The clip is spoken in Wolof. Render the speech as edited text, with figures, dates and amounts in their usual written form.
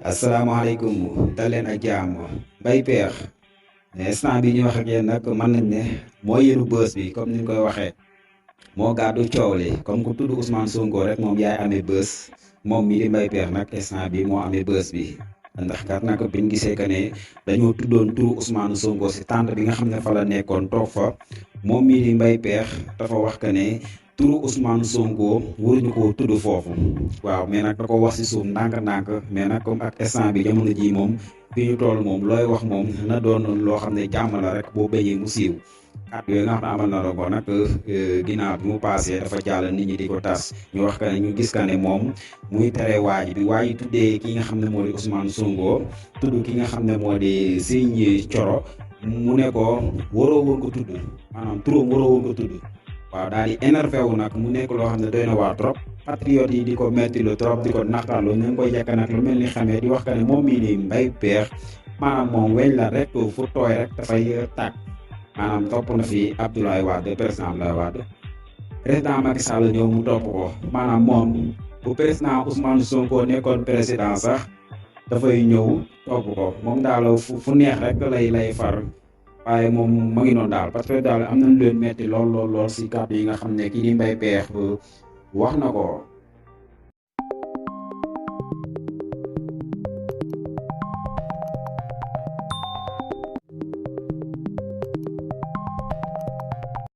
asalaamaaleykum dal leen ak jàmm Mbaye Pekh instant bi ñu wax ak yéen nag mën nañ ne moo yenu bës bi comme ni ñu koy waxee moo gàddu coow li comme ku tudd Ousmane Sonko rek moom yaay amee bës moom mii di Mbaye Pekh nag instant bi moo amee bës bi ndax kat nag biñ gisee que ne dañoo tuddoon turu Ousmane Sonko si tànt bi nga xam ne fa la nekkoon toog fa moom mii di Mbaye Pekh dafa wax que ne turu Ousmane Sonko waruñu koo tudd foofu waaw mais nag da ko wax si suuf ndànk-ndànk mais nag comme ak instant bi jamono ji moom fi ñu toll moom looy wax moom na doon loo xam ne jàmm la rek boo bëggee mu siiw at yooyu nga xam ne amal na la ko nag ginnaaw bi mu paasee dafa jàll nit ñi di ko tas ñu wax que ne ñu gis que ne moom muy tere waaj bi waaye tuddee ki nga xam ne moo di Ousmane Sonko tudd ki nga xam ne moo di Serigne Thioro mu ne ko waroo woon ko tudd maanaam turam waroo woon ko tudd waaw daal di énervé wu nag mu nekk loo xam ne doy na waa trop patriote yi di ko metti lu trop di ko naqarlu ñu ngi koy jekk nag lu mel ni xamee di wax que ne moom mii nii Mbaye Pekh maanaam moom weñ la rek fu tooy rek dafay tàkk maanaam topp na fi Abdoulaye Wade président Abdoulaye Wade président Macky Sall ñëw mu topp ko maanaam moom bu président Ousmane Sonko nekkoon président sax dafay ñëw topp ko moom daal fu neex rek lay far waaye moom ma ngi noonu daal parce que daal am nañu leen metti lool si kàddu yi nga xam ne kii di Mbaye Pekh wax na ko